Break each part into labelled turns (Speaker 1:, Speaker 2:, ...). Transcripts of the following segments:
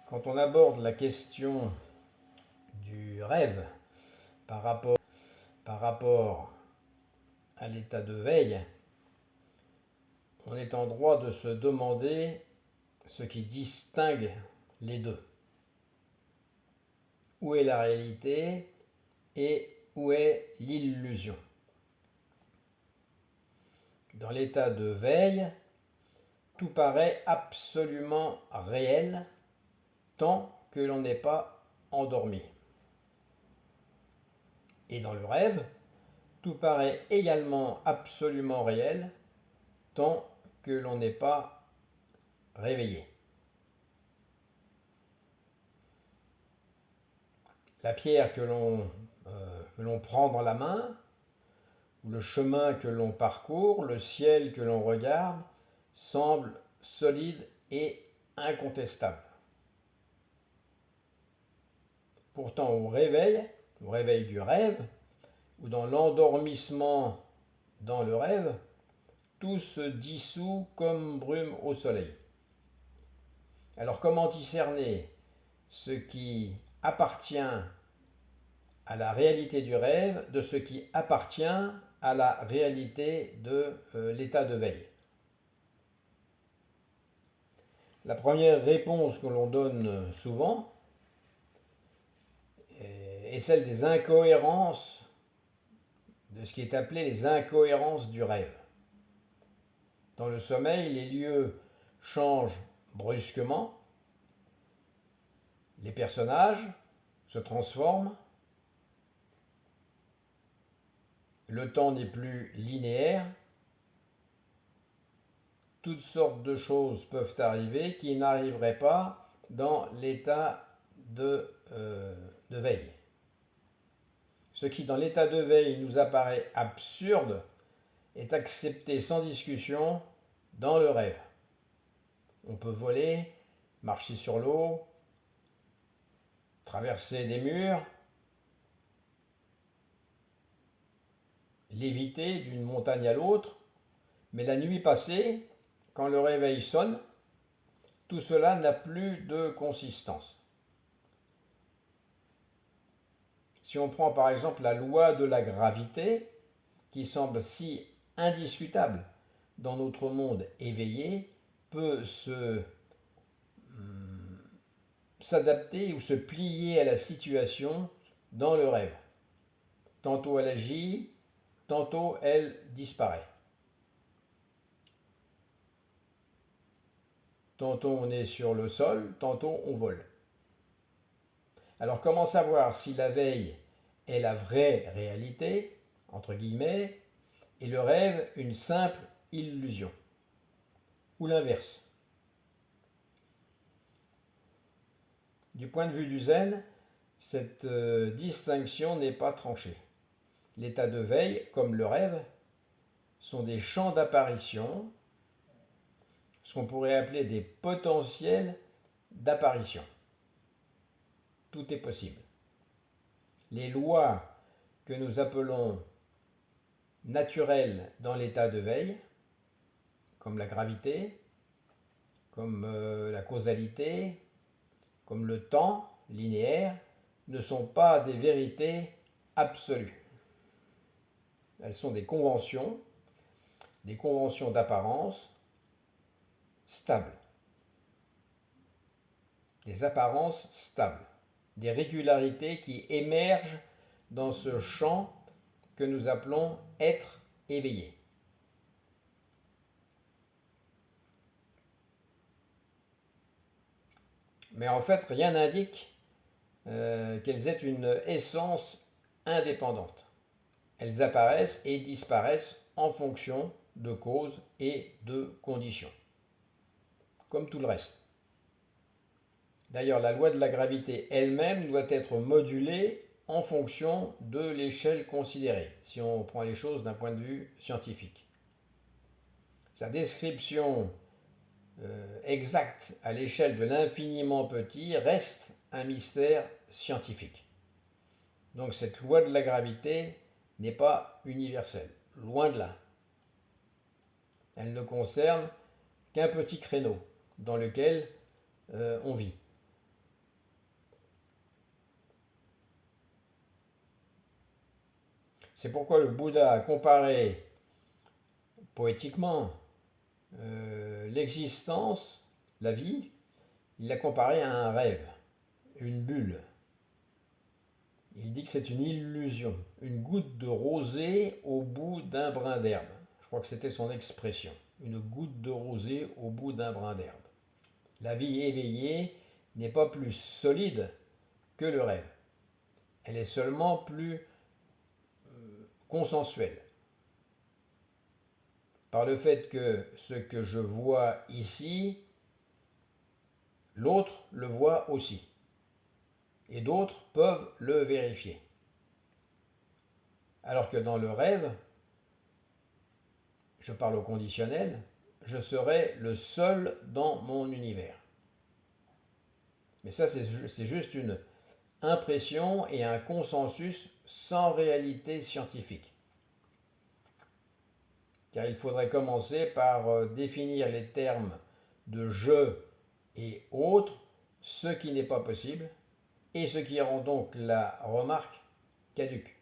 Speaker 1: Quand on aborde la question du rêve par rapport à l'état de veille, on est en droit de se demander ce qui distingue les deux. Où est la réalité et où est l'illusion? Dans l'état de veille, tout paraît absolument réel tant que l'on n'est pas endormi. Et dans le rêve, tout paraît également absolument réel tant que l'on n'est pas réveillé. La pierre que l'on prend dans la main, le chemin que l'on parcourt, le ciel que l'on regarde, semble solide et incontestable. Pourtant, au réveil du rêve, ou dans l'endormissement dans le rêve, tout se dissout comme brume au soleil. Alors comment discerner ce qui appartient à la réalité du rêve de ce qui appartient à la réalité de l'état de veille? La première réponse que l'on donne souvent est celle des incohérences, de ce qui est appelé les incohérences du rêve. Dans le sommeil, les lieux changent brusquement, les personnages se transforment, le temps n'est plus linéaire, toutes sortes de choses peuvent arriver qui n'arriveraient pas dans l'état de veille. Ce qui dans l'état de veille nous apparaît absurde est accepté sans discussion dans le rêve. On peut voler, marcher sur l'eau, traverser des murs, léviter d'une montagne à l'autre, mais la nuit passée, quand le réveil sonne, tout cela n'a plus de consistance. Si on prend par exemple la loi de la gravité, qui semble si indiscutable dans notre monde éveillé, peut s'adapter ou se plier à la situation dans le rêve. Tantôt elle agit, tantôt elle disparaît. Tantôt on est sur le sol, tantôt on vole. Alors comment savoir si la veille est la vraie réalité, entre guillemets, et le rêve une simple illusion? Ou l'inverse? Du point de vue du zen, cette distinction n'est pas tranchée. L'état de veille, comme le rêve, sont des champs d'apparition, ce qu'on pourrait appeler des potentiels d'apparition. Tout est possible. Les lois que nous appelons naturelles dans l'état de veille, comme la gravité, comme la causalité, comme le temps linéaire, ne sont pas des vérités absolues. Elles sont des conventions d'apparence stables, des apparences stables, des régularités qui émergent dans ce champ que nous appelons être éveillé. Mais en fait, rien n'indique qu'elles aient une essence indépendante. Elles apparaissent et disparaissent en fonction de causes et de conditions, comme tout le reste. D'ailleurs, la loi de la gravité elle-même doit être modulée en fonction de l'échelle considérée, si on prend les choses d'un point de vue scientifique. Sa description exacte à l'échelle de l'infiniment petit reste un mystère scientifique. Donc cette loi de la gravité n'est pas universelle, loin de là. Elle ne concerne qu'un petit créneau dans lequel on vit. C'est pourquoi le Bouddha a comparé poétiquement l'existence, la vie, il l'a comparé à un rêve, une bulle. Il dit que c'est une illusion, une goutte de rosée au bout d'un brin d'herbe. Je crois que c'était son expression, une goutte de rosée au bout d'un brin d'herbe. La vie éveillée n'est pas plus solide que le rêve. Elle est seulement plus consensuelle. Par le fait que ce que je vois ici, l'autre le voit aussi. Et d'autres peuvent le vérifier. Alors que dans le rêve, je parle au conditionnel, je serai le seul dans mon univers. Mais ça, c'est juste une impression et un consensus sans réalité scientifique. Car il faudrait commencer par définir les termes de je et autre, ce qui n'est pas possible, et ce qui rend donc la remarque caduque.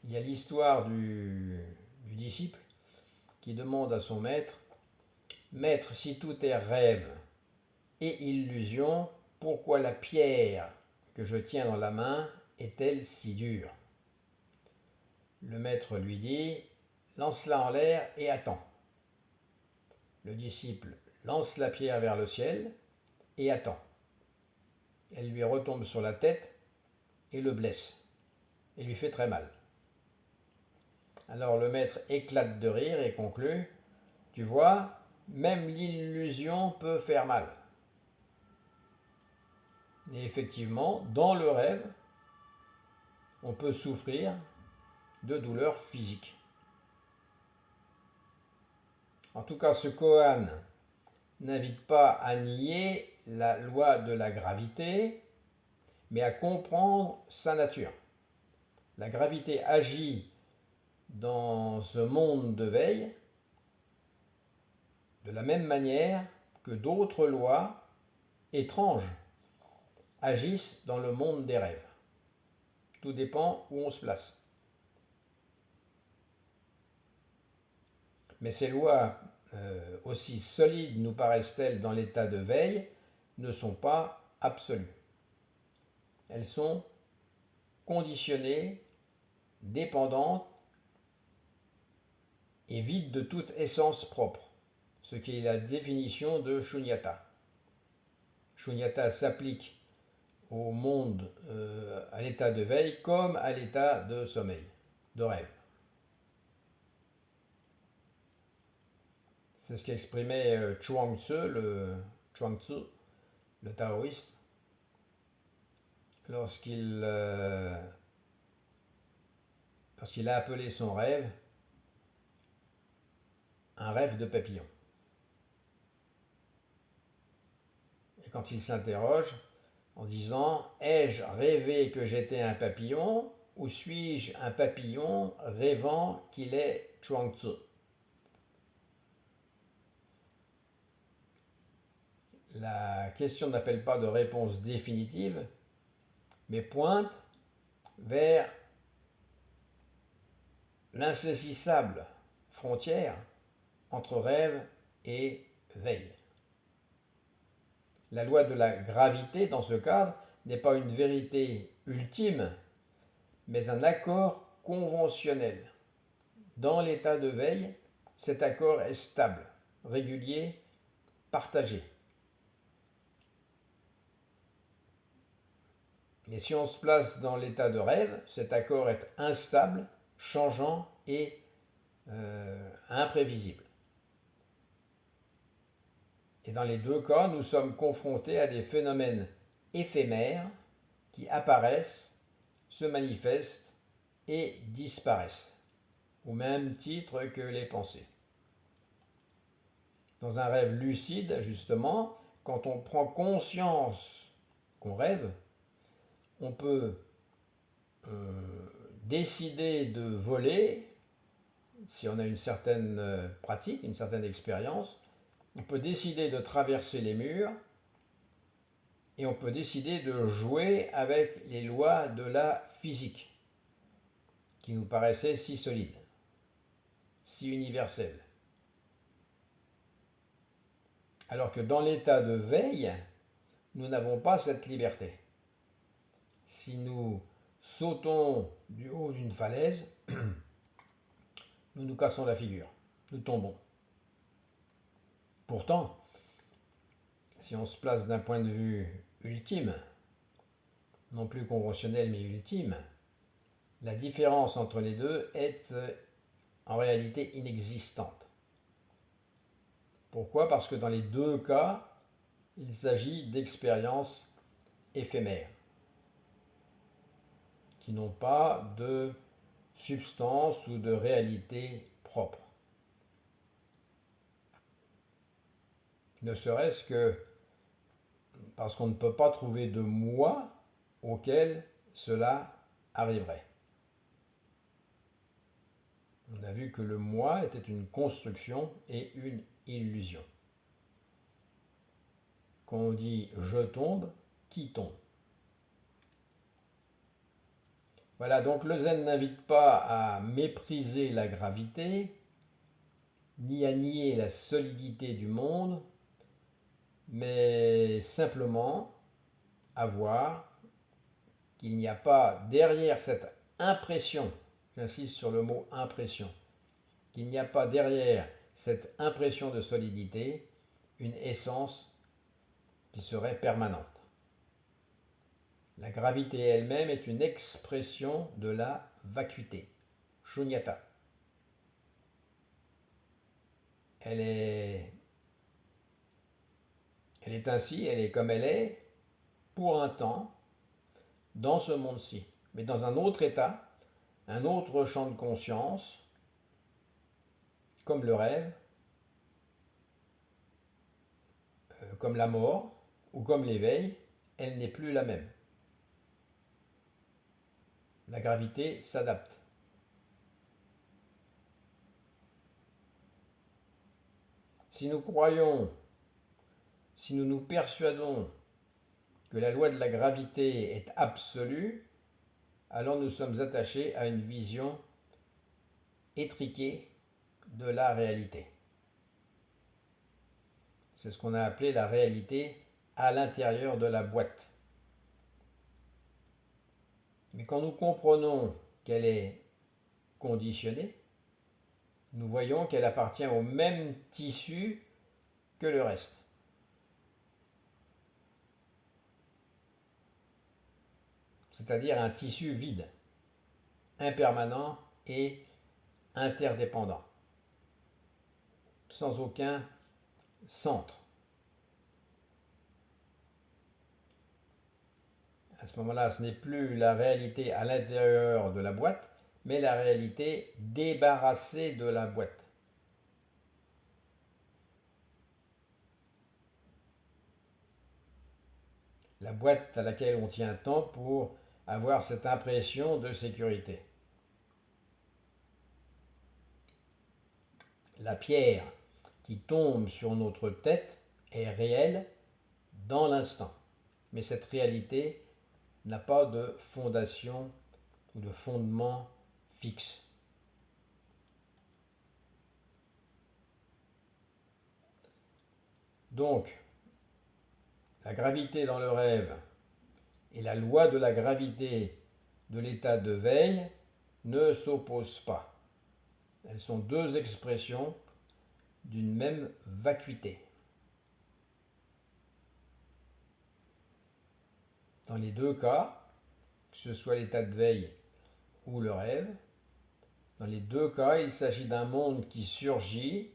Speaker 1: Il y a l'histoire du disciple qui demande à son maître, Maître, si tout est rêve et illusion, pourquoi la pierre que je tiens dans la main est-elle si dure? Le maître lui dit, lance-la en l'air et attends. Le disciple lance la pierre vers le ciel et attend. Elle lui retombe sur la tête et le blesse, et lui fait très mal. Alors le maître éclate de rire et conclut, tu vois, même l'illusion peut faire mal. Et effectivement, dans le rêve, on peut souffrir de douleurs physiques. En tout cas, ce koan n'invite pas à nier la loi de la gravité, mais à comprendre sa nature. La gravité agit dans ce monde de veille de la même manière que d'autres lois étranges agissent dans le monde des rêves. Tout dépend où on se place. Mais ces lois, aussi solides nous paraissent-elles dans l'état de veille, ne sont pas absolues. Elles sont conditionnées, dépendantes et vides de toute essence propre, ce qui est la définition de Shunyata. Shunyata s'applique au monde, à l'état de veille comme à l'état de sommeil, de rêve. C'est ce qu'exprimait Chuang-Tzu, le taoïste, lorsqu'il a appelé son rêve un rêve de papillon. Et quand il s'interroge en disant « Ai-je rêvé que j'étais un papillon ou suis-je un papillon rêvant qu'il est Chuang-Tzu ?» La question n'appelle pas de réponse définitive, mais pointe vers l'insaisissable frontière entre rêve et veille. La loi de la gravité, dans ce cadre, n'est pas une vérité ultime, mais un accord conventionnel. Dans l'état de veille, cet accord est stable, régulier, partagé. Mais si on se place dans l'état de rêve, cet accord est instable, changeant et imprévisible. Et dans les deux cas, nous sommes confrontés à des phénomènes éphémères qui apparaissent, se manifestent et disparaissent, au même titre que les pensées. Dans un rêve lucide, justement, quand on prend conscience qu'on rêve, on peut décider de voler, si on a une certaine pratique, une certaine expérience, On peut décider de traverser les murs et on peut décider de jouer avec les lois de la physique qui nous paraissaient si solides, si universelles. Alors que dans l'état de veille, nous n'avons pas cette liberté. Si nous sautons du haut d'une falaise, nous nous cassons la figure, nous tombons. Pourtant, si on se place d'un point de vue ultime, non plus conventionnel mais ultime, la différence entre les deux est en réalité inexistante. Pourquoi? Parce que dans les deux cas, il s'agit d'expériences éphémères qui n'ont pas de substance ou de réalité propre. Ne serait-ce que parce qu'on ne peut pas trouver de moi auquel cela arriverait. On a vu que le moi était une construction et une illusion. Quand on dit je tombe, qui tombe? Voilà, donc le zen n'invite pas à mépriser la gravité, ni à nier la solidité du monde, mais simplement à voir qu'il n'y a pas derrière cette impression, j'insiste sur le mot impression, qu'il n'y a pas derrière cette impression de solidité une essence qui serait permanente. La gravité elle-même est une expression de la vacuité, shunyata. Elle est ainsi, elle est comme elle est, pour un temps, dans ce monde-ci. Mais dans un autre état, un autre champ de conscience, comme le rêve, comme la mort ou comme l'éveil, elle n'est plus la même. La gravité s'adapte. Si nous croyons, si nous nous persuadons que la loi de la gravité est absolue, alors nous sommes attachés à une vision étriquée de la réalité. C'est ce qu'on a appelé la réalité à l'intérieur de la boîte. Mais quand nous comprenons qu'elle est conditionnée, nous voyons qu'elle appartient au même tissu que le reste. C'est-à-dire un tissu vide, impermanent et interdépendant, sans aucun centre. À ce moment-là, ce n'est plus la réalité à l'intérieur de la boîte, mais la réalité débarrassée de la boîte. La boîte à laquelle on tient tant pour avoir cette impression de sécurité. La pierre qui tombe sur notre tête est réelle dans l'instant, mais cette réalité n'a pas de fondation ou de fondement fixe. Donc, la gravité dans le rêve et la loi de la gravité de l'état de veille ne s'opposent pas. Elles sont deux expressions d'une même vacuité. Dans les deux cas, que ce soit l'état de veille ou le rêve, dans les deux cas, il s'agit d'un monde qui surgit,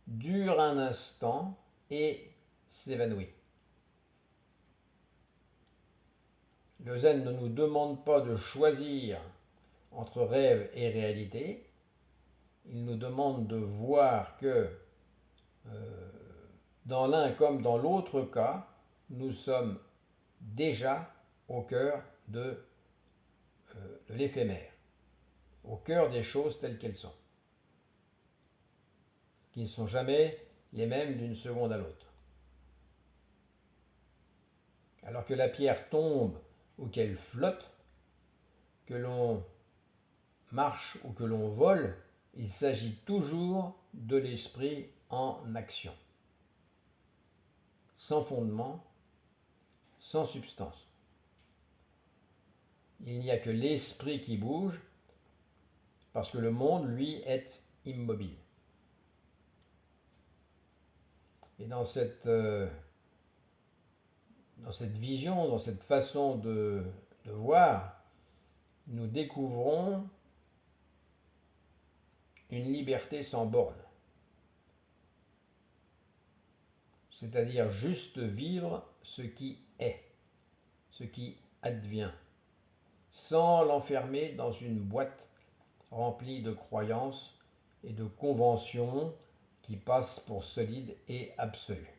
Speaker 1: dure un instant et s'évanouit. Le zen ne nous demande pas de choisir entre rêve et réalité. Il nous demande de voir que dans l'un comme dans l'autre cas, nous sommes déjà au cœur de l'éphémère, au cœur des choses telles qu'elles sont, qui ne sont jamais les mêmes d'une seconde à l'autre. Alors que la pierre tombe ou qu'elle flotte, que l'on marche ou que l'on vole, il s'agit toujours de l'esprit en action, sans fondement, sans substance. Il n'y a que l'esprit qui bouge, parce que le monde, lui, est immobile. Et dans cette vision, dans cette façon de voir, nous découvrons une liberté sans borne. C'est-à-dire juste vivre ce qui est, ce qui advient, sans l'enfermer dans une boîte remplie de croyances et de conventions qui passent pour solides et absolues.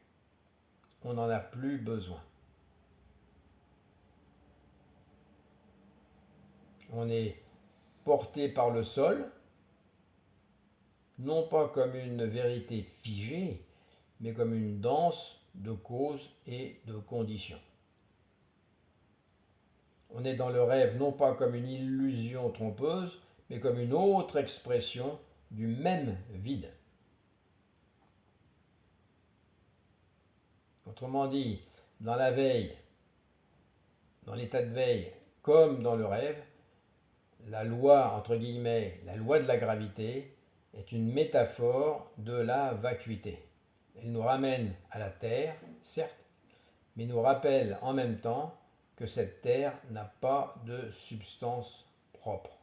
Speaker 1: On n'en a plus besoin. On est porté par le sol, non pas comme une vérité figée, mais comme une danse de causes et de conditions. On est dans le rêve non pas comme une illusion trompeuse, mais comme une autre expression du même vide. Autrement dit, dans la veille, dans l'état de veille, comme dans le rêve, la loi, entre guillemets, la loi de la gravité, est une métaphore de la vacuité. Elle nous ramène à la Terre, certes, mais nous rappelle en même temps que cette Terre n'a pas de substance propre.